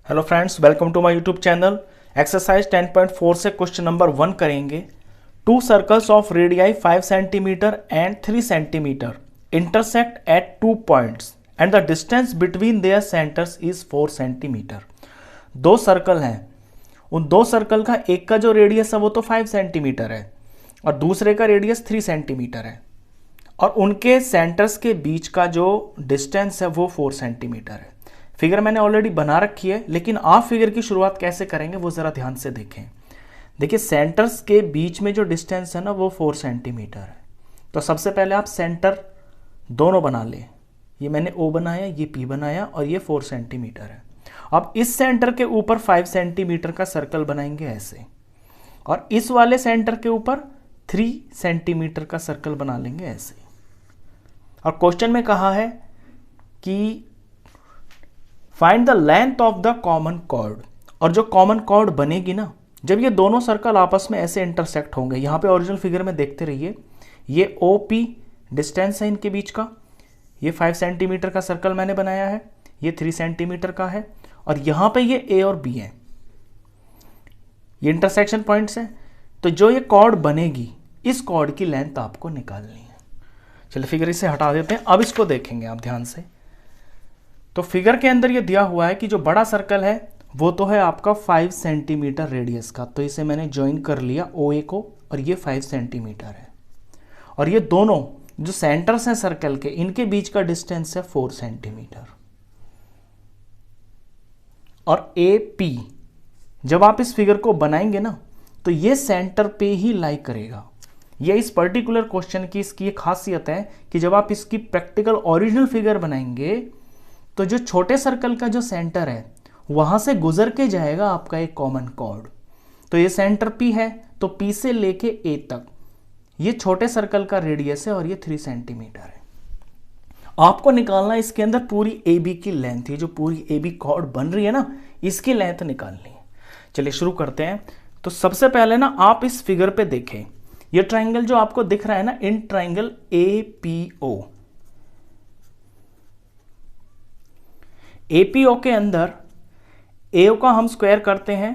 Hello friends, welcome to my YouTube channel. Exercise 10.4 से question number 1 करेंगे। Two circles of radii 5 centimetre and 3 centimetre intersect at 2 points and the distance between their centres is 4 centimetre. दो circle हैं, उन दो circle का एक का जो रेडियस है वो तो 5 सेंटीमीटर है और दूसरे का रेडियस 3 सेंटीमीटर है और उनके सेंटर्स के बीच का जो डिस्टेंस है वो 4 सेंटीमीटर है। फिगर मैंने ऑलरेडी बना रखी है, लेकिन आप फिगर की शुरुआत कैसे करेंगे वो ज़रा ध्यान से देखें। देखिए, सेंटर्स के बीच में जो डिस्टेंस है ना वो 4 सेंटीमीटर है। तो सबसे पहले आप सेंटर दोनों बना लें। ये मैंने O बनाया, ये P बनाया और ये 4 सेंटीमीटर है। अब इस सेंटर के ऊपर 5 सेंटीमीटर का सर्कल बनाएंगे ऐसे, और इस वाले सेंटर के ऊपर 3 सेंटीमीटर का सर्कल बना लेंगे ऐसे। और क्वेश्चन में कहा है कि find the length of the common chord, और जो कॉमन कॉर्ड बनेगी ना, जब ये दोनों सर्कल आपस में ऐसे इंटरसेक्ट होंगे, यहाँ पे ओरिजिनल फिगर में देखते रहिए, ये OP डिस्टेंस है इनके बीच का, ये 5 सेंटीमीटर का सर्कल मैंने बनाया है, ये 3 सेंटीमीटर का है, और यहाँ पे ये A और B है, ये इंटरसेक्शन पॉइंट्स हैं। तो जो ये कॉर्ड बनेगी, इस कॉर्ड की लेंथ आपको निकालनी है। चलिए फिगर इसे हटा देते हैं, अब इसको देखेंगे आप ध्यान से। तो फिगर के अंदर ये दिया हुआ है कि जो बड़ा सर्कल है वो तो है आपका 5 सेंटीमीटर रेडियस का, तो इसे मैंने ज्वाइन कर लिया OA को, और ये 5 सेंटीमीटर है। और ये दोनों जो सेंटर्स हैं सर्कल के, इनके बीच का डिस्टेंस है 4 सेंटीमीटर। और AP जब आप इस फिगर को बनाएंगे ना, तो ये सेंटर पे ही लाई करेगा। ये इस पर्टिकुलर क्वेश्चन की इसकी एक खासियत है कि जब आप इसकी प्रैक्टिकल ओरिजिनल फिगर बनाएंगे तो जो छोटे सर्कल का जो सेंटर है वहां से गुजर के जाएगा आपका एक कॉमन कॉर्ड। तो ये सेंटर P है, तो P से लेके A तक ये छोटे सर्कल का रेडियस है और ये 3 सेंटीमीटर है। आपको निकालना इसके अंदर पूरी AB की लेंथ, ये जो पूरी AB कॉर्ड बन रही है ना, इसकी लेंथ निकालनी है। चलिए शुरू करते हैं। तो सबसे पहले ना आप इस फिगर पे देखें, ये ट्राइंगल जो आपको दिख रहा है ना, इन ट्राइंगल APO, APO के अंदर AO का हम स्क्वायर करते हैं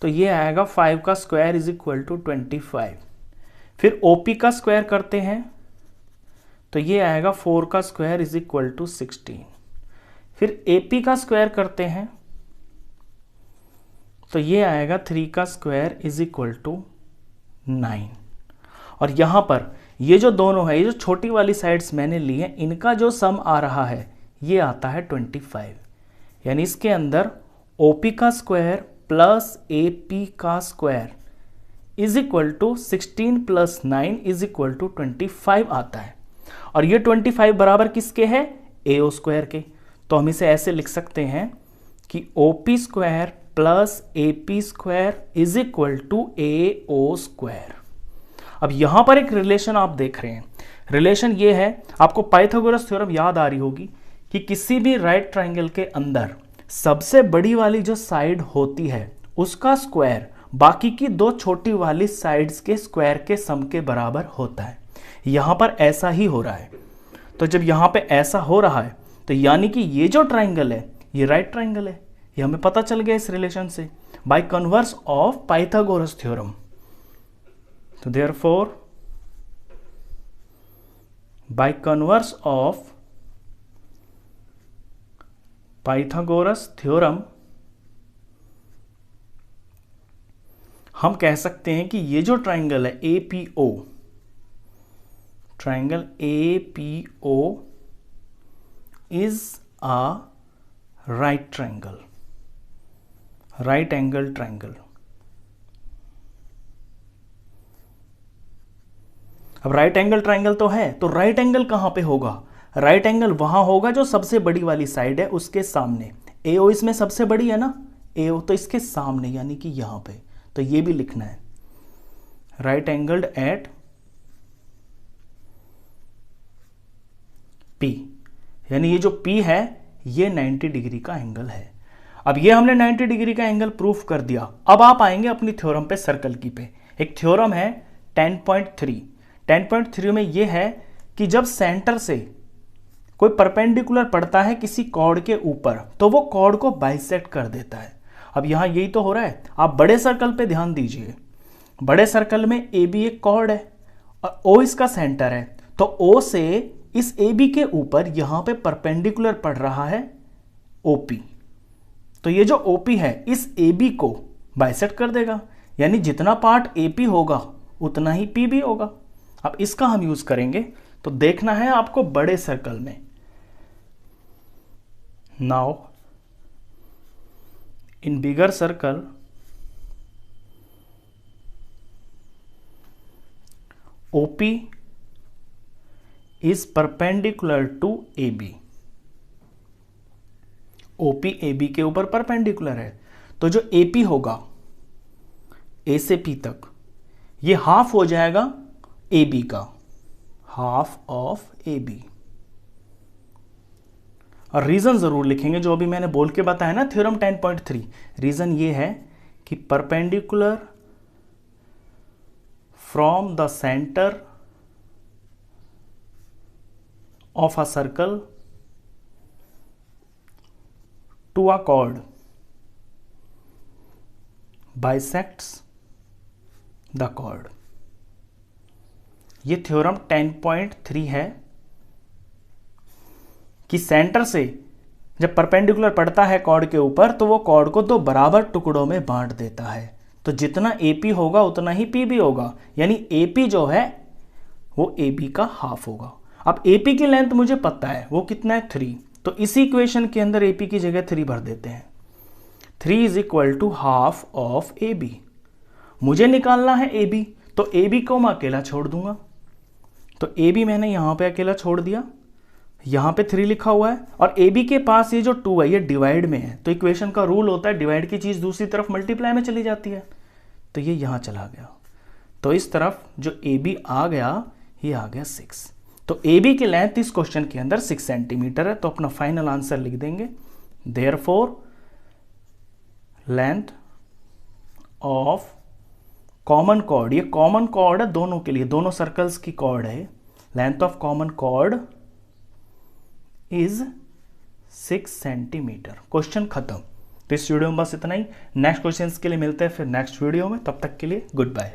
तो ये आएगा 5 का स्क्वायर इज इक्वल टू 25। फिर OP का स्क्वायर करते हैं तो ये आएगा 4 का स्क्वायर इज इक्वल टू 16। फिर AP का स्क्वायर करते हैं तो ये आएगा 3 का स्क्वायर इज इक्वल टू 9। और यहां पर ये जो दोनों है, ये जो छोटी वाली साइड्स मैंने ली है, इनका जो सम आ रहा है ये आता है 25। यानी इसके अंदर OP का स्क्वायर प्लस AP का square is equal to 16 plus 9 is equal to 25 आता है। और ये 25 बराबर किसके है? AO स्क्वायर के। तो हम इसे ऐसे लिख सकते हैं कि OP square plus AP square is equal to AO square. अब यहां पर एक रिलेशन आप देख रहे हैं, रिलेशन ये है, आपको पाइथागोरस थ्योरम याद आ रही होगी कि किसी भी राइट ट्राइंगल के अंदर सबसे बड़ी वाली जो साइड होती है उसका स्क्वायर बाकी की दो छोटी वाली साइड्स के स्क्वायर के सम के बराबर होता है। यहां पर ऐसा ही हो रहा है। तो जब यहां पे ऐसा हो रहा है तो यानी कि ये जो ट्राइंगल है ये राइट ट्राइंगल है। ये हमें पता चल गया इस रिलेशन से by converse of Pythagoras theorem. तो therefore by converse of Pythagoras theorem हम कह सकते हैं कि ये जो ट्राइंगल है APO, triangle APO is a right triangle, right angle triangle. अब राइट एंगल ट्राइंगल तो है, तो राइट एंगल कहां पे होगा? राइट एंगल वहां होगा जो सबसे बड़ी वाली साइड है उसके सामने। AO इसमें सबसे बड़ी है ना, AO तो इसके सामने यानी कि यहां पे। तो ये भी लिखना है, राइट एंगल्ड एट P, यानी ये जो P है ये 90 डिग्री का एंगल है। अब ये हमने 90 डिग्री का एंगल प्रूफ कर दिया। अब आप आएंगे अपनी थ्योरम पे, सर्कल की पे। एक थ्योरम है 10.3 में ये है कि जब सेंटर से कोई परपेंडिकुलर पड़ता है किसी कॉर्ड के ऊपर तो वो कॉर्ड को बाइसेक्ट कर देता है। अब यहाँ यही तो हो रहा है। आप बड़े सर्कल पे ध्यान दीजिए, बड़े सर्कल में ए बी एक कॉर्ड है और ओ इसका सेंटर है, तो ओ से इस ए बी के ऊपर यहाँ पे परपेंडिकुलर पड़ रहा है OP। तो ये जो OP है इस AB को बाइसेक्ट कर देगा, यानी जितना पार्ट AP होगा उतना ही PB होगा। अब इसका हम यूज करेंगे, तो देखना है आपको बड़े सर्कल में। Now in bigger circle OP is perpendicular to AB। OP AB के ऊपर परपेंडिकुलर है, तो जो AP होगा A से P तक, ये हाफ हो जाएगा AB का, हाफ ऑफ AB। और रीजन जरूर लिखेंगे जो अभी मैंने बोल के बताया ना, थ्योरम 10.3। रीजन ये है कि perpendicular from the centre of a circle to a chord bisects the chord। ये थ्योरम 10.3 है कि सेंटर से जब परपेंडिकुलर पड़ता है कॉर्ड के ऊपर तो वो कॉर्ड को दो बराबर टुकड़ों में बांट देता है। तो जितना AP होगा उतना ही PB होगा, यानी AP जो है वो AB का हाफ होगा। अब AP की लेंथ मुझे पता है वो कितना है 3, तो इसी इक्वेशन के अंदर AP की जगह 3 भर देते हैं। 3 is equal to half of AB। मुझे निकालना है AB, तो AB को मैं अकेला छोड़ दूंगा, तो AB मैंने यहां पे अकेला छोड़ दिया, यहां पे 3 लिखा हुआ है और AB के पास ये जो 2 है ये डिवाइड में है, तो इक्वेशन का रूल होता है डिवाइड की चीज दूसरी तरफ मल्टीप्लाई में चली जाती है, तो ये यहां चला गया। तो इस तरफ जो AB आ गया ये आ गया 6। तो AB की लेंथ इस क्वेश्चन के अंदर 6 सेंटीमीटर है, तो अपना फाइनल आंसर लिख देंगे। Therefore length of common chord, ये कॉमन कॉर्ड है दोनों के लिए, दोनों सर्कल्स की कॉर्ड है, length of common chord is 6 centimetre. Question खत्म। तो इस वीडियो में बस इतना ही। नेक्स्ट क्वेश्चंस के लिए मिलते हैं फिर नेक्स्ट वीडियो में, तब तक के लिए गुड बाय।